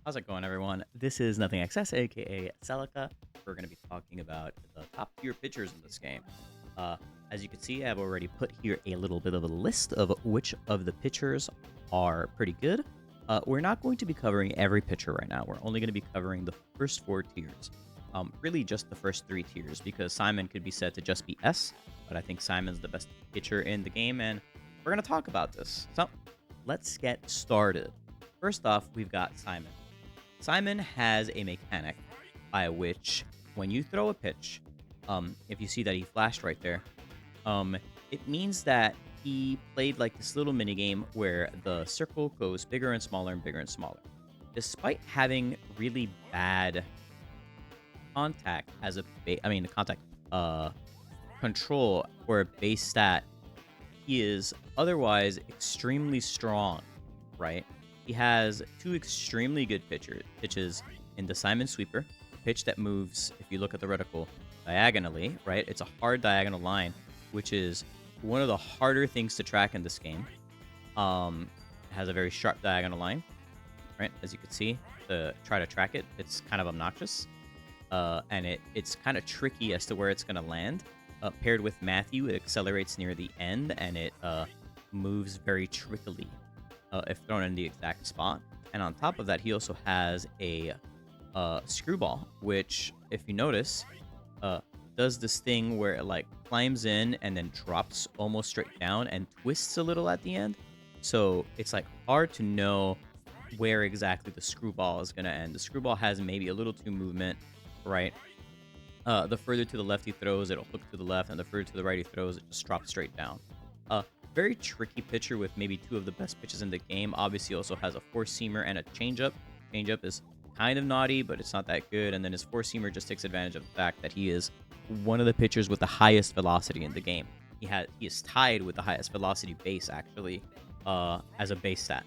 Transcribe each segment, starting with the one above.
How's it going, everyone? This is Nothing XS, aka Esaka. We're going to be talking about the top tier pitchers in this game. Uh, as you can see, I've already put here a little bit of a list of which of the pitchers are pretty good. We're not going to be covering every pitcher right now. We're only going to be covering the first four tiers. Really just the first three tiers, because Simon could be said to just be S, but I think Simon's the best pitcher in the game, and we're going to talk about this. So, let's get started. First off, we've got Simon. Simon has a mechanic by which when you throw a pitch, if you see that he flashed right there, it means that he played like this little mini game where the circle goes bigger and smaller and bigger and smaller. Despite having really bad contact as a contact control or a base stat, he is otherwise extremely strong, right? He has two extremely good pitches in the Simon Sweeper, a pitch that moves, if you look at the reticle, diagonally, right? It's a hard diagonal line, which is one of the harder things to track in this game. It has a very sharp diagonal line, right? As you can see, to try to track it, it's kind of obnoxious. And it's kind of tricky as to where it's going to land. Paired with Matthew, it accelerates near the end, and it moves very trickily if thrown in the exact spot. And on top of that, he also has a screwball, which, if you notice, does this thing where it like climbs in and then drops almost straight down and twists a little at the end. So it's like hard to know where exactly the screwball is going to end. The screwball has maybe a little too movement, right? The further to the left he throws, it'll hook to the left, and the further to the right he throws, it just drops straight down. Very tricky pitcher with maybe two of the best pitches in the game. Obviously, he also has a four-seamer and a changeup. Changeup is kind of naughty, but it's not that good. And then his four-seamer just takes advantage of the fact that he is one of the pitchers with the highest velocity in the game. He is tied with the highest velocity base, actually, as a base stat.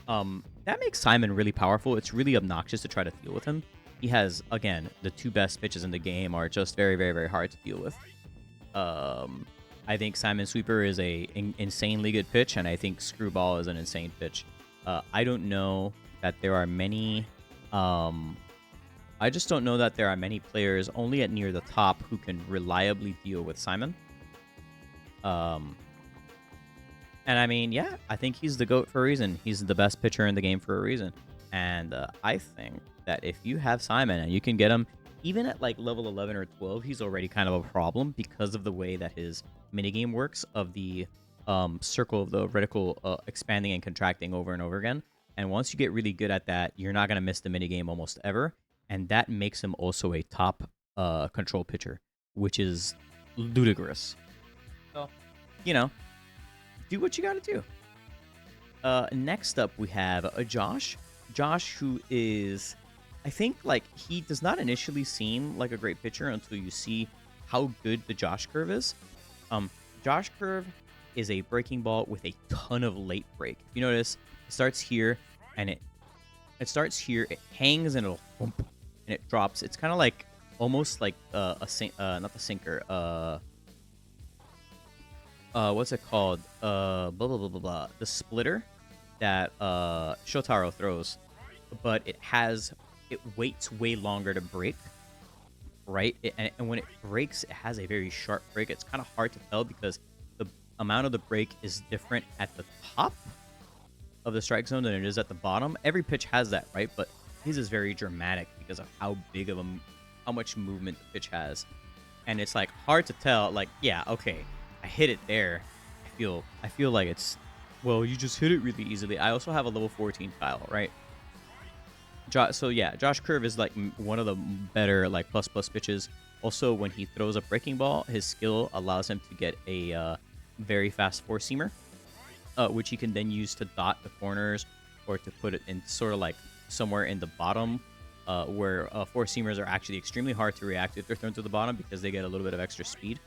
That makes Simon really powerful. It's really obnoxious to try to deal with him. He has, again, the two best pitches in the game are just very, very, very hard to deal with. I think Simon Sweeper is a insanely good pitch, and I think Screwball is an insane pitch. I don't know that there are many... I just don't know that there are many players only at near the top who can reliably deal with Simon. And I mean, yeah, I think he's the GOAT for a reason. He's the best pitcher in the game for a reason. And I think that if you have Simon and you can get him even at like level 11 or 12, he's already kind of a problem because of the way that his minigame works of the circle of the reticle expanding and contracting over and over again. And once you get really good at that, you're not going to miss the minigame almost ever. And that makes him also a top control pitcher, which is ludicrous. So, you know, do what you got to do. Next up, we have Josh. Josh, who is... I think, like, he does not initially seem like a great pitcher until you see how good the Josh curve is. Josh curve is a breaking ball with a ton of late break. If you notice, it starts here, and it starts here, it hangs, and it'll bump, and it drops. It's kind of like, almost like not the sinker, what's it called? Blah, blah, blah, blah, blah. The splitter that Shotaro throws, but it waits way longer to break, right? And when it breaks, it has a very sharp break. It's kind of hard to tell because the amount of the break is different at the top of the strike zone than it is at the bottom. Every pitch has that, right? But his is very dramatic because of how much movement the pitch has. And it's like hard to tell, like, yeah, okay, I hit it there. I feel like it's, well, you just hit it really easily. I also have a level 14 Kyle, right? So yeah, Josh Curve is like one of the better like plus pitches. Also, when he throws a breaking ball, his skill allows him to get a very fast four-seamer, which he can then use to dot the corners or to put it in sort of like somewhere in the bottom, where four-seamers are actually extremely hard to react if they're thrown to the bottom because they get a little bit of extra speed.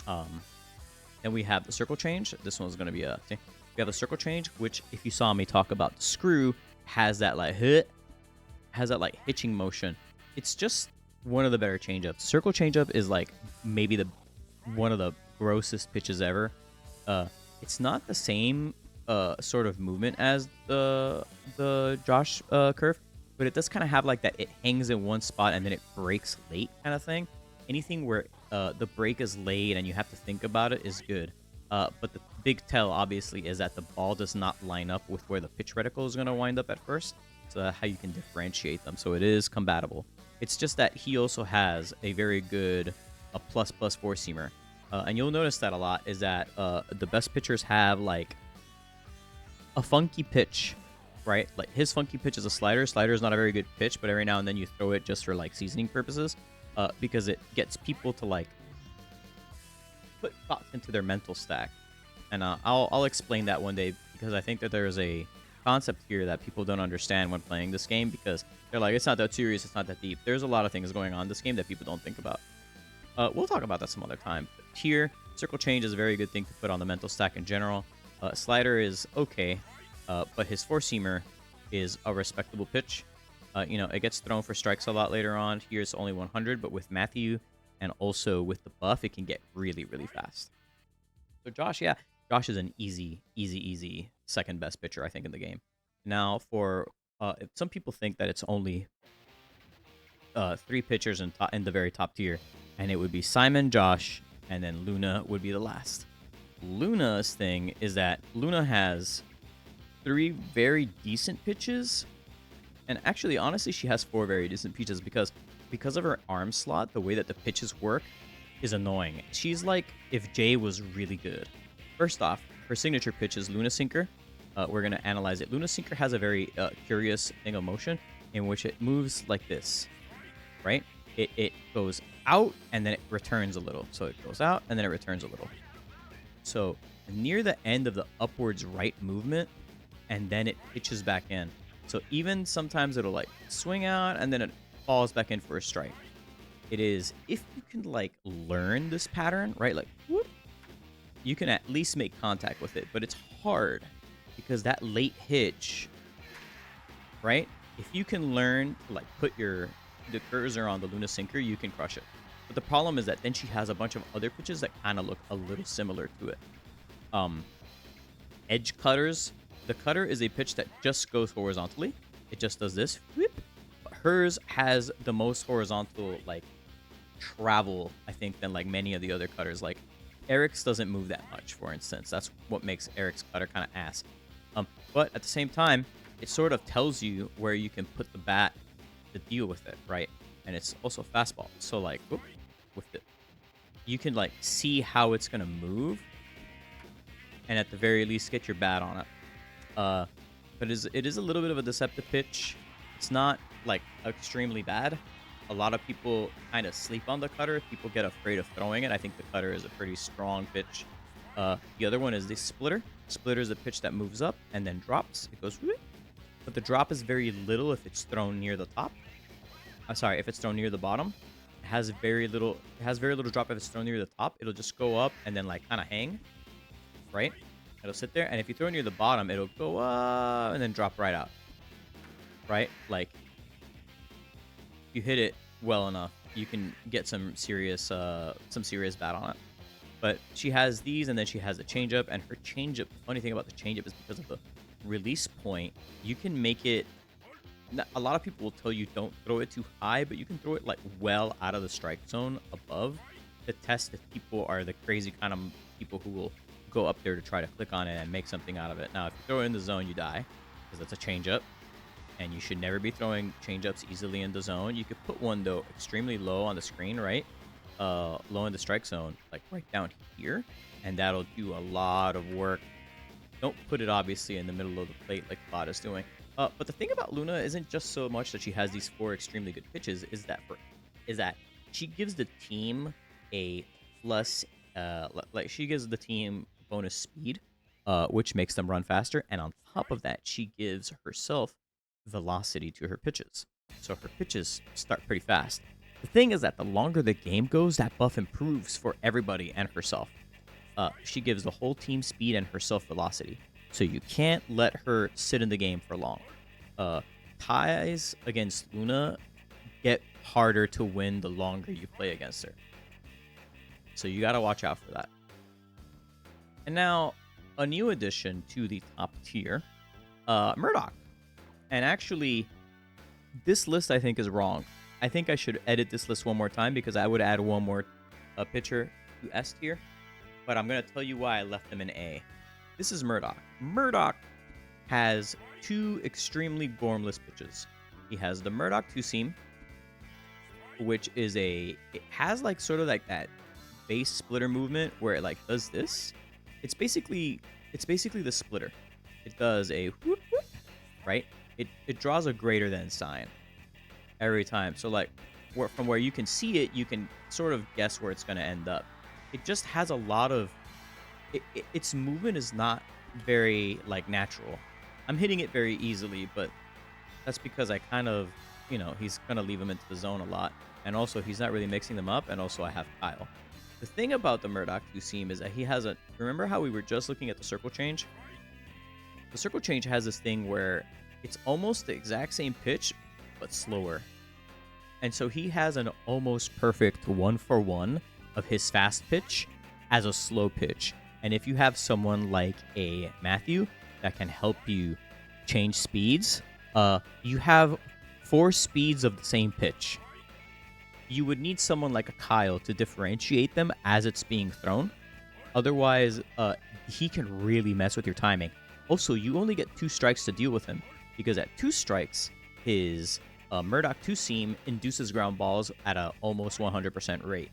Then we have the circle change. This one's going to be we have the circle change, which if you saw me talk about the screw, has that like hitching motion. It's just one of the better changeups. Circle changeup is like maybe one of the grossest pitches ever. It's not the same sort of movement as the Josh curve, but it does kind of have like that. It hangs in one spot and then it breaks late kind of thing. Anything where the break is late and you have to think about it is good. But the big tell obviously is that the ball does not line up with where the pitch reticle is going to wind up at first. So that's how you can differentiate them. So it is compatible. It's just that he also has a very good a plus four seamer. And you'll notice that a lot is that the best pitchers have like a funky pitch, right? Like his funky pitch is a slider. Slider is not a very good pitch, but every now and then you throw it just for like seasoning purposes, because it gets people to like put thoughts into their mental stack. And I'll explain that one day, because I think that there's a concept here that people don't understand when playing this game, because they're like, it's not that serious, it's not that deep. There's a lot of things going on in this game that people don't think about. We'll talk about that some other time. But here, circle change is a very good thing to put on the mental stack in general. Slider is okay, but his four-seamer is a respectable pitch. It gets thrown for strikes a lot later on. Here it's only 100, but with Matthew and also with the buff, it can get really, really fast. So Josh is an easy second best pitcher, I think, in the game. Now, for some people think that it's only three pitchers in the very top tier, and it would be Simon, Josh, and then Luna would be the last. Luna's thing is that Luna has three very decent pitches, and actually, honestly, she has four very decent pitches because of her arm slot. The way that the pitches work is annoying. She's like if Jay was really good. First off, her signature pitch is Luna Sinker. We're going to analyze it. Luna Sinker has a very curious thing of motion in which it moves like this, right? It goes out and then it returns a little. So it goes out and then it returns a little. So near the end of the upwards right movement, and then it pitches back in. So even sometimes it'll like swing out and then it falls back in for a strike. It is, if you can like learn this pattern, right? Like, whoop, you can at least make contact with it, but it's hard because that late hitch, right? If you can learn to like put the cursor on the Luna Sinker, you can crush it. But the problem is that then she has a bunch of other pitches that kind of look a little similar to it. Edge cutters. The cutter is a pitch that just goes horizontally. It just does this. Whoop. But hers has the most horizontal like travel, I think, than like many of the other cutters. Like Eric's doesn't move that much, for instance. That's what makes Eric's cutter kind of ass. But at the same time, it sort of tells you where you can put the bat to deal with it, right? And it's also fastball. So like, whoop, with it, you can like see how it's gonna move, and at the very least get your bat on it. But it is a little bit of a deceptive pitch. It's not like extremely bad. A lot of people kind of sleep on the cutter. People get afraid of throwing it. I think the cutter is a pretty strong pitch. The other one is the splitter. Splitter is a pitch that moves up and then drops. It goes, whoop, but the drop is very little if it's thrown near the top. If it's thrown near the bottom. It has very little drop if it's thrown near the top. It'll just go up and then like kind of hang, right? It'll sit there, and if you throw it near the bottom, it'll go up and then drop right out, right? Like, if you hit it well enough, you can get some serious bat on it. But she has these, and then she has a changeup, and her changeup. The funny thing about the changeup is because of the release point, you can make it. A lot of people will tell you don't throw it too high, but you can throw it like well out of the strike zone above to test if people are the crazy kind of people who will go up there to try to click on it and make something out of it. Now, if you throw it in the zone, you die because that's a changeup, and you should never be throwing changeups easily in the zone. You could put one though extremely low on the screen, right? Low in the strike zone, like right down here, and that'll do a lot of work. Don't put it obviously in the middle of the plate like Bot is doing. But the thing about Luna isn't just so much that she has these four extremely good pitches, is that she gives the team a plus, like she gives the team bonus speed, which makes them run faster, and on top of that, she gives herself velocity to her pitches. So her pitches start pretty fast. The thing is that the longer the game goes, that buff improves for everybody and herself. She gives the whole team speed and herself velocity. So you can't let her sit in the game for long. Ties against Luna get harder to win the longer you play against her. So you gotta watch out for that. And now, a new addition to the top tier, Murdoch. And actually, this list I think is wrong. I think I should edit this list one more time because I would add one more pitcher to S tier. But I'm going to tell you why I left him in A. This is Murdoch. Murdoch has two extremely gormless pitches. He has the Murdoch two-seam, which is it has like sort of like that base splitter movement where it like does this. It's basically the splitter. It does a whoop whoop, right? It draws a greater than sign every time. So like from where you can see it, you can sort of guess where it's going to end up. It just has a lot of its movement is not very like natural. I'm hitting it very easily, but that's because I kind of, he's going to leave him into the zone a lot. And also, he's not really mixing them up. And also, I have Kyle. The thing about the Murdoch two-seam is that he has remember how we were just looking at the circle change? The circle change has this thing where it's almost the exact same pitch, but slower. And so he has an almost perfect 1-for-1 of his fast pitch as a slow pitch. And if you have someone like a Matthew that can help you change speeds, you have 4 speeds of the same pitch. You would need someone like a Kyle to differentiate them as it's being thrown. Otherwise, he can really mess with your timing. Also, you only get 2 strikes to deal with him, because at 2 strikes, his Murdoch two-seam induces ground balls at a almost 100% rate.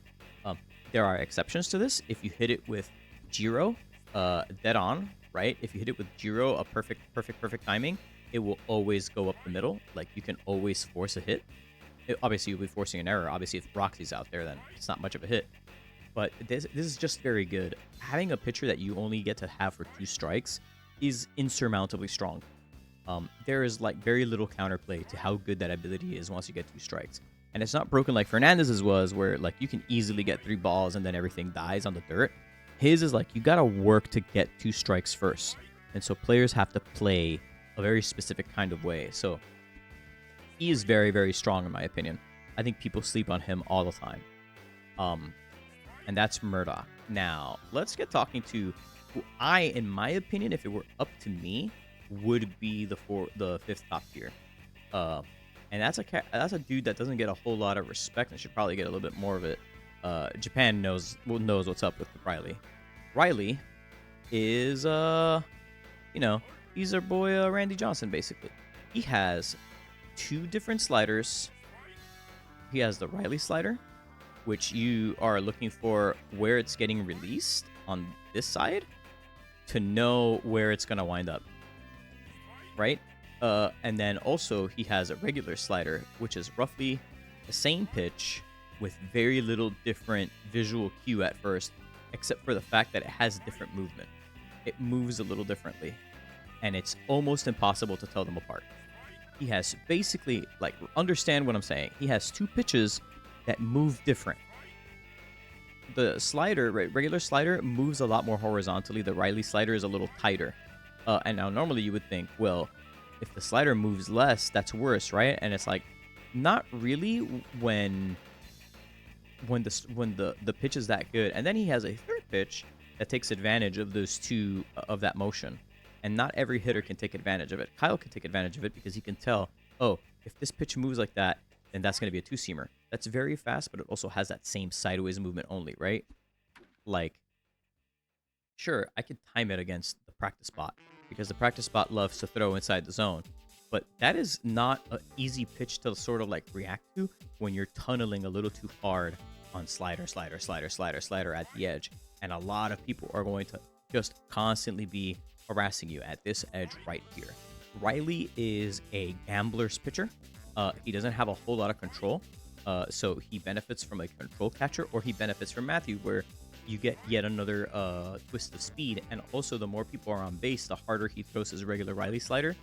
There are exceptions to this. If you hit it with Jiro, dead on, right? If you hit it with Jiro, a perfect timing, it will always go up the middle. Like, you can always force a hit. Obviously, you'll be forcing an error. Obviously, if Roxy's out there, then it's not much of a hit. But this is just very good. Having a pitcher that you only get to have for 2 strikes is insurmountably strong. There is like very little counterplay to how good that ability is once you get 2 strikes. And it's not broken like Fernandez's was, where like you can easily get 3 balls and then everything dies on the dirt. His is like you gotta work to get 2 strikes first. And so players have to play a very specific kind of way. So he is very, very strong in my opinion. I think people sleep on him all the time. And that's Murdoch. Now, let's get talking to who in my opinion, if it were up to me, would be the 5th top tier. And that's a dude that doesn't get a whole lot of respect and should probably get a little bit more of it. Japan knows what's up with Riley. Riley is he's our boy Randy Johnson basically. He has 2 different sliders. He has the Riley slider, which you are looking for where it's getting released on this side to know where it's gonna wind up, right? And then also he has a regular slider, which is roughly the same pitch with very little different visual cue at first, except for the fact that it has different movement. It moves a little differently, and it's almost impossible to tell them apart. He has basically, like, understand what I'm saying. He has 2 pitches that move different. The slider, regular slider, moves a lot more horizontally. The Riley slider is a little tighter. And now normally you would think, well, if the slider moves less, that's worse, right? And it's like, not really when the pitch is that good. And then he has a 3rd pitch that takes advantage of those 2 of that motion. And not every hitter can take advantage of it. Kyle can take advantage of it because he can tell, oh, if this pitch moves like that, then that's going to be a 2-seamer. That's very fast, but it also has that same sideways movement only, right? Like, sure, I could time it against the practice spot because the practice spot loves to throw inside the zone. But that is not an easy pitch to sort of like react to when you're tunneling a little too hard on slider at the edge. And a lot of people are going to just constantly be harassing you at this edge right here. Riley is a gambler's pitcher. He doesn't have a whole lot of control. So he benefits from a control catcher, or he benefits from Matthew, where you get yet another twist of speed. And also, the more people are on base, the harder he throws his regular Riley slider.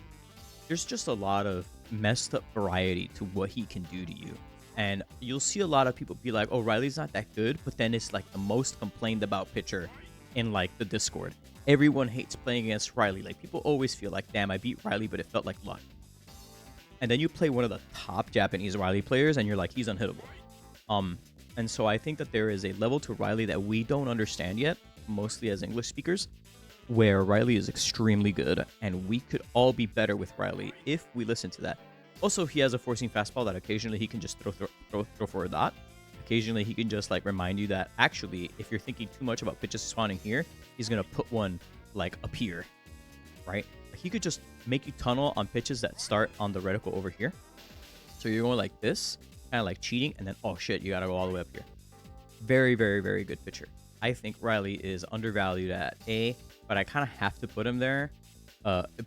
There's just a lot of messed up variety to what he can do to you. And you'll see a lot of people be like, oh, Riley's not that good, but then it's like the most complained about pitcher in like the Discord. Everyone hates playing against Riley. Like, people always feel like, damn, I beat Riley, but it felt like luck. And then you play one of the top Japanese Riley players, and you're like, he's unhittable. And so I think that there is a level to Riley that we don't understand yet, mostly as English speakers. where Riley is extremely good, and we could all be better with Riley if we listen to that. Also, he has a four-seam fastball that occasionally he can just throw for a dot. Occasionally, he can just like remind you that actually, if you're thinking too much about pitches spawning here, he's gonna put one like up here, right? He could just make you tunnel on pitches that start on the reticle over here. So you're going like this, kind of like cheating, and then oh shit, you gotta go all the way up here. Very, very, very good pitcher. I think Riley is undervalued at A, but I kind of have to put him there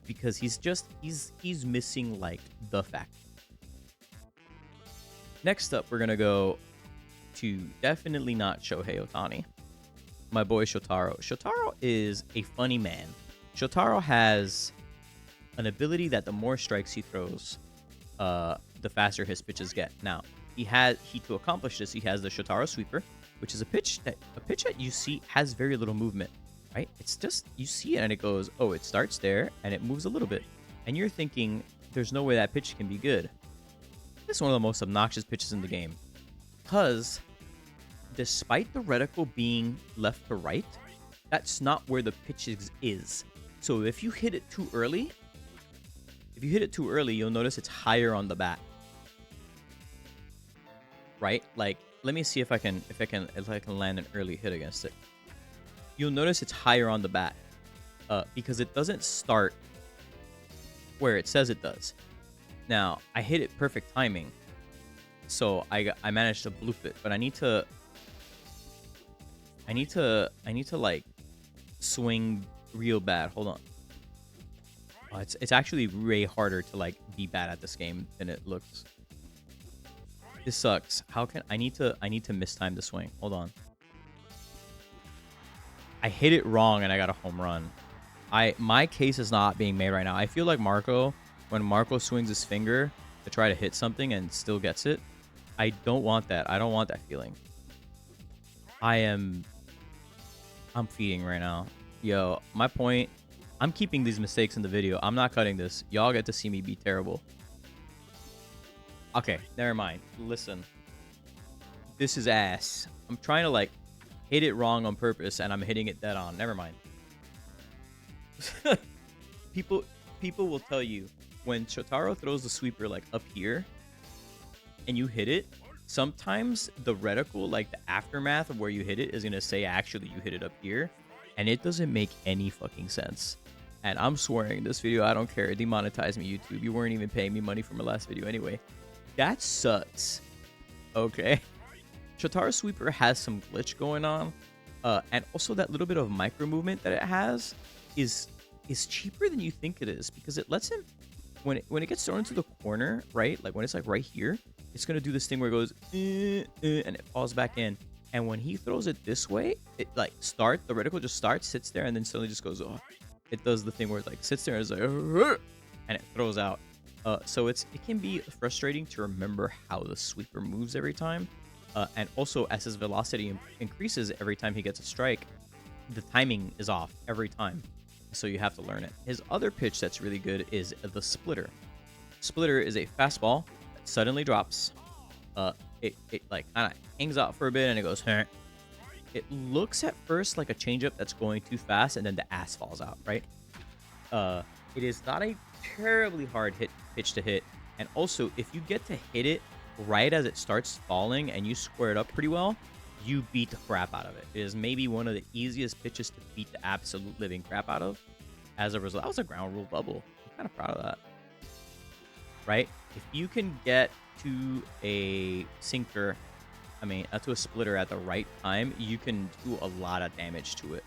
because he's missing like the fact. Next up, we're gonna go to definitely not Shohei Ohtani. My boy Shotaro. Shotaro is a funny man. Shotaro has an ability that the more strikes he throws, the faster his pitches get. Now, to accomplish this, he has the Shotaro sweeper, which is a pitch that you see has very little movement, right? It's just you see it and it goes, oh, it starts there and it moves a little bit, and you're thinking there's no way that pitch can be good. This is one of the most obnoxious pitches in the game because despite the reticle being left to right, that's not where the pitch is. So if you hit it too early, you'll notice it's higher on the bat. Right? Like, let me see if I can land an early hit against it. You'll notice it's higher on the bat because it doesn't start where it says it does. Now, I hit it perfect timing, so I managed to bloop it, but I need to like swing real bad. Hold on. Oh, it's actually way harder to like be bad at this game than it looks. This sucks. How can I need to mistime the swing? Hold on. I hit it wrong and I got a home run. My case is not being made right now. I feel like when Marco swings his finger to try to hit something and still gets it, I don't want that. I don't want that feeling. I'm feeding right now. Yo, my point, I'm keeping these mistakes in the video. I'm not cutting this. Y'all get to see me be terrible. Okay, never mind. Listen. This is ass. I'm trying to like hit it wrong on purpose and I'm hitting it dead on. Never mind. People will tell you when Shotaro throws the sweeper like up here and you hit it, sometimes the reticle, like the aftermath of where you hit it, is gonna say actually you hit it up here, and it doesn't make any fucking sense. And I'm swearing this video, I don't care, demonetize me, YouTube. You weren't even paying me money for my last video anyway. That sucks. Okay. Shotaro sweeper has some glitch going on, and also that little bit of micro movement that it has is cheaper than you think it is, because it lets him when it gets thrown into the corner, right? Like when it's like right here, it's gonna do this thing where it goes and it falls back in. And when he throws it this way, it like the reticle just starts, sits there, and then suddenly just goes off. It does the thing where it like sits there and it's like and it throws out. So it can be frustrating to remember how the sweeper moves every time. And also as his velocity increases every time he gets a strike, the timing is off every time. So you have to learn it. His other pitch that's really good is the splitter. Splitter is a fastball that suddenly drops. It like kind of hangs out for a bit and it goes. It looks at first like a changeup that's going too fast, and then the ass falls out, right? It is not a terribly hard pitch to hit, and also if you get to hit it right as it starts falling and you square it up pretty well, you beat the crap out of it. It is maybe one of the easiest pitches to beat the absolute living crap out of. As a result, that was a ground rule bubble. I'm kind of proud of that. Right? If you can get to a sinker, to a splitter at the right time, you can do a lot of damage to it.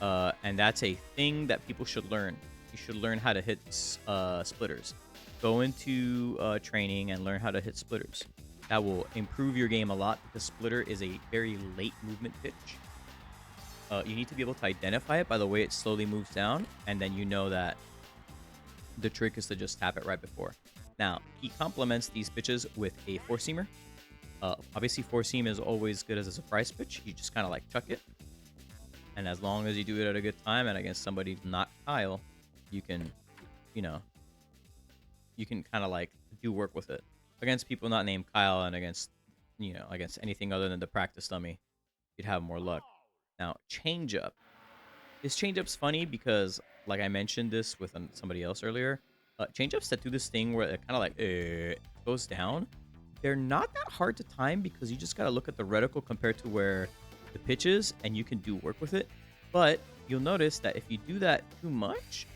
And that's a thing that people should learn. You should learn how to hit splitters. Go into training and learn how to hit splitters. That will improve your game a lot, because splitter is a very late movement pitch. You need to be able to identify it by the way it slowly moves down, and then you know that the trick is to just tap it right before. Now, he complements these pitches with a four-seamer. Obviously, four-seam is always good as a surprise pitch. You just kind of like chuck it. And as long as you do it at a good time and against somebody not Kyle, you can, you can kind of like do work with it. Against people not named Kyle and against anything other than the practice dummy, you'd have more luck. Now, changeup. His changeup's funny because, like I mentioned this with somebody else earlier, changeups that do this thing where it kind of like goes down, they're not that hard to time because you just got to look at the reticle compared to where the pitch is, and you can do work with it. But you'll notice that if you do that too much,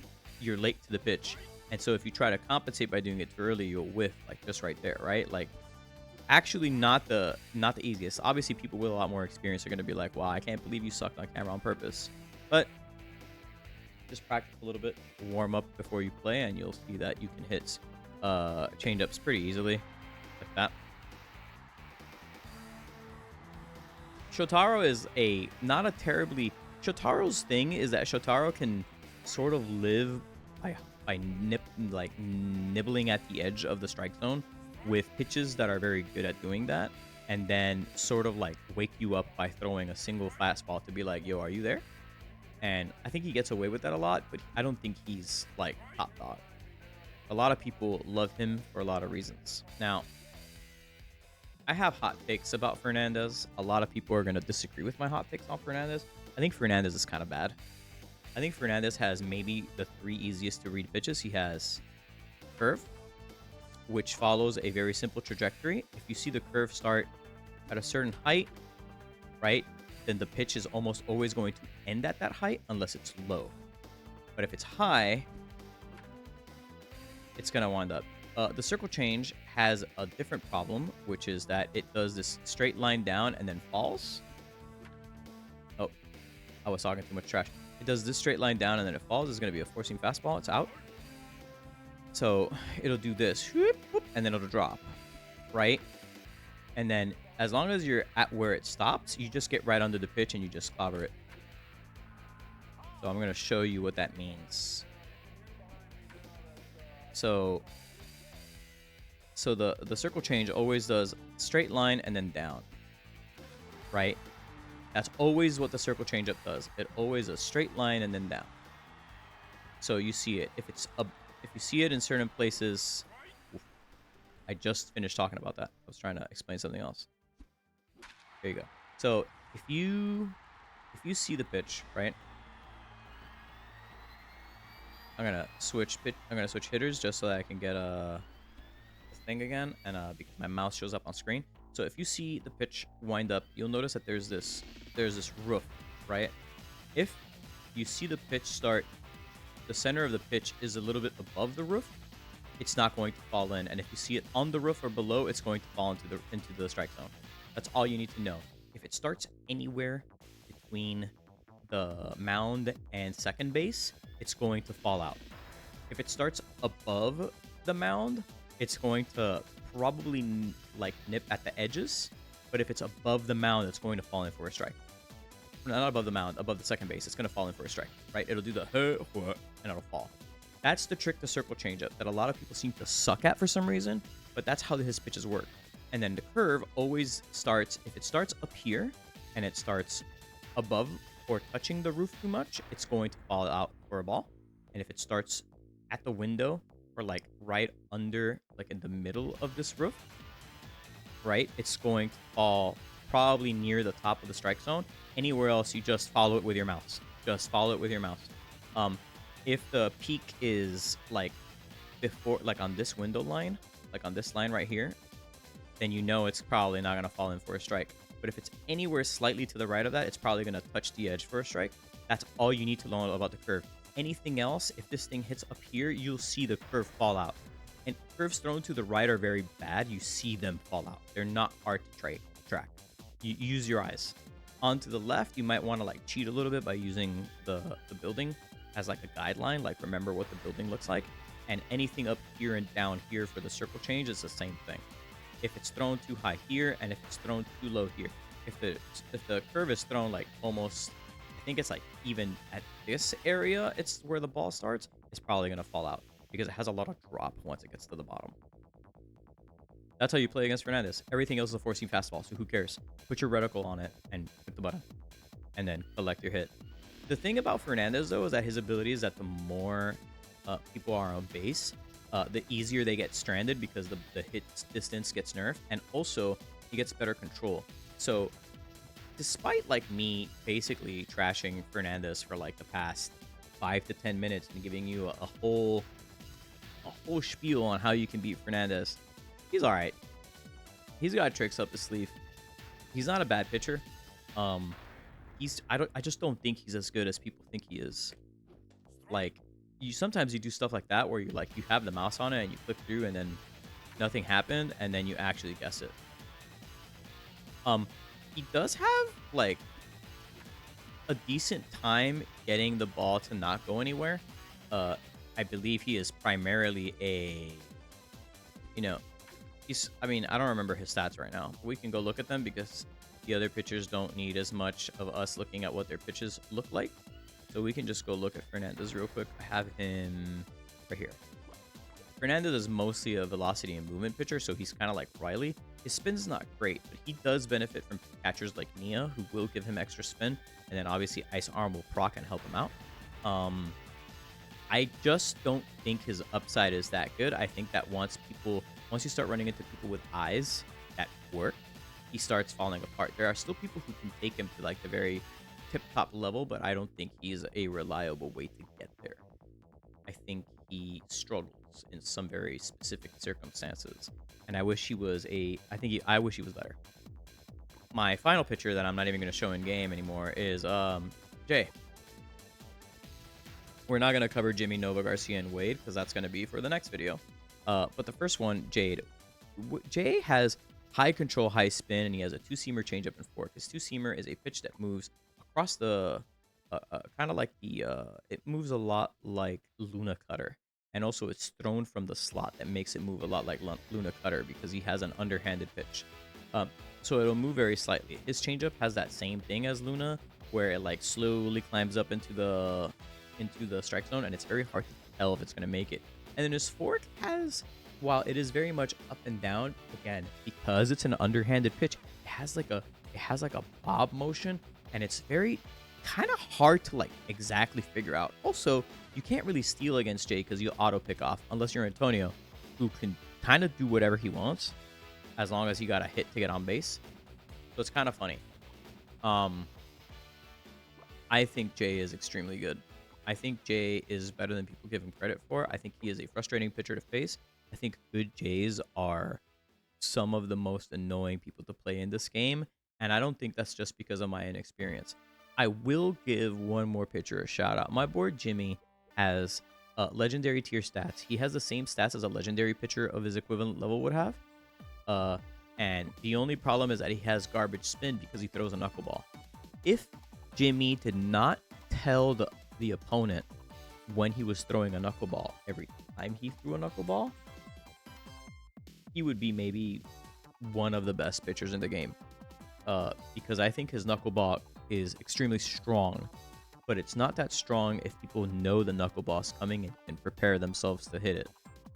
you're late to the pitch. And so if you try to compensate by doing it too early, you'll whiff like just right there, right? Like actually not the easiest. Obviously, people with a lot more experience are going to be like, wow, I can't believe you sucked on camera on purpose. But just practice a little bit, warm up before you play, and you'll see that you can hit change-ups pretty easily like that. Shotaro is not a terribly... Shotaro's thing is that Shotaro can sort of live by nibbling at the edge of the strike zone with pitches that are very good at doing that, and then sort of like wake you up by throwing a single fastball to be like, yo, are you there? And I think he gets away with that a lot, but I don't think he's like top dog. A lot of people love him for a lot of reasons. Now, I have hot takes about Fernandez. A lot of people are going to disagree with my hot takes on Fernandez. I think Fernandez is kind of bad. I think Fernandez has maybe the 3 easiest to read pitches. He has curve, which follows a very simple trajectory. If you see the curve start at a certain height, right, then the pitch is almost always going to end at that height unless it's low. But if it's high, it's going to wind up. The circle change has a different problem, which is that it does this straight line down and then falls. Oh, I was talking too much trash. It does this straight line down and then it falls. It's going to be a four-seam fastball. It's out. So it'll do this, and then it'll drop, right? And then as long as you're at where it stops, you just get right under the pitch and you just clobber it. So I'm going to show you what that means. So the circle change always does straight line and then down, right? That's always what the circle changeup does. It always a straight line and then down. So you see it. If you see it in certain places, I just finished talking about that. I was trying to explain something else. There you go. So if you see the pitch, right? I'm gonna switch hitters just so that I can get a thing again, and because my mouse shows up on screen. So if you see the pitch wind up, you'll notice that there's this roof, right? If you see the pitch start, the center of the pitch is a little bit above the roof, it's not going to fall in. And if you see it on the roof or below, it's going to fall into the strike zone. That's all you need to know. If it starts anywhere between the mound and second base, it's going to fall out. If it starts above the mound, it's going to probably like nip at the edges. But if it's above the mound, it's going to fall in for a strike. Not above the mound, above the second base, it's going to fall in for a strike, right? It'll do the and it'll fall. That's the trick to circle changeup that a lot of people seem to suck at for some reason, but that's how his pitches work. And then the curve always starts, if it starts up here and it starts above or touching the roof too much, it's going to fall out for a ball. And if it starts at the window or like right under, like in the middle of this roof, right, it's going to fall probably near the top of the strike zone. Anywhere else, you just follow it with your mouse. Just follow it with your mouse. If the peak is like before, like on this window line, like on this line right here, then you know it's probably not going to fall in for a strike. But if it's anywhere slightly to the right of that, it's probably going to touch the edge for a strike. That's all you need to know about the curve. Anything else, if this thing hits up here, you'll see the curve fall out. And curves thrown to the right are very bad. You see them fall out. They're not hard to track. You use your eyes. On to the left, you might want to like cheat a little bit by using the building as like a guideline, like remember what the building looks like. And anything up here and down here for the circle change is the same thing. If it's thrown too high here and if it's thrown too low here. If the curve is thrown like almost, I think it's like even at this area, it's where the ball starts, it's probably going to fall out because it has a lot of drop once it gets to the bottom. That's how you play against Fernandez. Everything else is a four-seam fastball, so who cares? Put your reticle on it and hit the button. And then collect your hit. The thing about Fernandez, though, is that his ability is that the more people are on base, the easier they get stranded because the hit distance gets nerfed. And also, he gets better control. So despite like me basically trashing Fernandez for like the past 5 to 10 minutes and giving you a whole spiel on how you can beat Fernandez, he's all right. He's got tricks up his sleeve. He's not a bad pitcher. Um, I just don't think he's as good as people think he is. Like, sometimes you do stuff like that where you have the mouse on it and you click through and then nothing happened and then you actually guess it. He does have like a decent time getting the ball to not go anywhere. I believe he is primarily I mean, I don't remember his stats right now. We can go look at them because the other pitchers don't need as much of us looking at what their pitches look like. So we can just go look at Fernandez real quick. I have him right here. Fernandez is mostly a velocity and movement pitcher, so he's kind of like Riley. His spin's not great, but he does benefit from catchers like Nia, who will give him extra spin, and then obviously Ice Arm will proc and help him out. I just don't think his upside is that good. I think that once you start running into people with eyes that work, he starts falling apart. There are still people who can take him to like the very tip-top level, but I don't think he's a reliable way to get there. I think he struggles in some very specific circumstances, and I wish he was I wish he was better. My final pitcher that I'm not even going to show in game anymore is Jay. We're not going to cover Jimmy, Nova, Garcia, and Wade because that's going to be for the next video. But the first one, Jade. Jay has high control, high spin, and he has a two-seamer changeup and fork. His two-seamer is a pitch that moves across the kind of like it moves a lot like Luna Cutter, and also it's thrown from the slot that makes it move a lot like Luna Cutter because he has an underhanded pitch. So it'll move very slightly. His changeup has that same thing as Luna, where it like slowly climbs up into the strike zone, and it's very hard to tell if it's going to make it. And then his fork has, while it is very much up and down, again, because it's an underhanded pitch, it has like a bob motion, and it's very kind of hard to like exactly figure out. Also, you can't really steal against Jay because you auto pick off unless you're Antonio, who can kind of do whatever he wants as long as he got a hit to get on base. So it's kind of funny. I think Jay is extremely good. I think Jay is better than people give him credit for. I think he is a frustrating pitcher to face. I think good Jays are some of the most annoying people to play in this game, and I don't think that's just because of my inexperience. I will give one more pitcher a shout out. My boy Jimmy has legendary tier stats. He has the same stats as a legendary pitcher of his equivalent level would have. And the only problem is that he has garbage spin because he throws a knuckleball. If Jimmy did not tell the opponent when he was throwing a knuckleball every time he threw a knuckleball, he would be maybe one of the best pitchers in the game. Because I think his knuckleball is extremely strong, but it's not that strong if people know the knuckleball's coming and prepare themselves to hit it.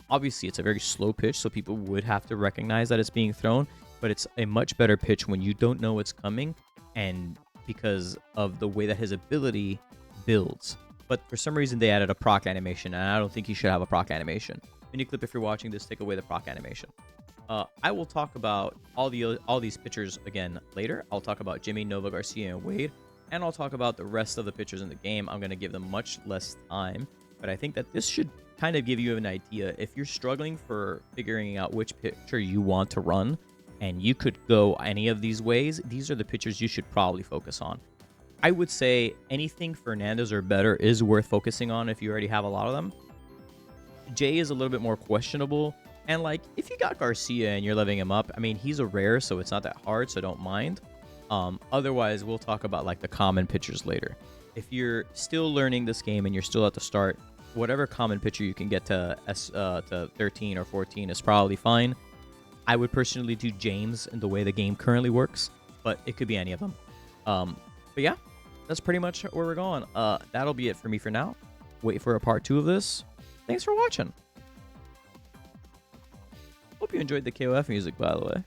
Obviously, it's a very slow pitch, so people would have to recognize that it's being thrown, but it's a much better pitch when you don't know it's coming, and because of the way that his ability builds. But for some reason, they added a proc animation, and I don't think you should have a proc animation. Miniclip, if you're watching this, take away the proc animation. I will talk about all these pitchers again later. I'll talk about Jimmy, Nova, Garcia, and Wade, and I'll talk about the rest of the pitchers in the game. I'm going to give them much less time, but I think that this should kind of give you an idea. If you're struggling for figuring out which pitcher you want to run, and you could go any of these ways, these are the pitchers you should probably focus on. I would say anything Fernandez or better is worth focusing on if you already have a lot of them. Jay is a little bit more questionable, and like if you got Garcia and you're leveling him up, I mean, he's a rare, so it's not that hard, so don't mind. Otherwise, we'll talk about like the common pitchers later. If you're still learning this game and you're still at the start, whatever common pitcher you can get to 13 or 14 is probably fine. I would personally do James in the way the game currently works, but it could be any of them. But yeah, that's pretty much where we're going. That'll be it for me for now. Wait for a part 2 of this. Thanks for watching. Hope you enjoyed the KOF music, by the way.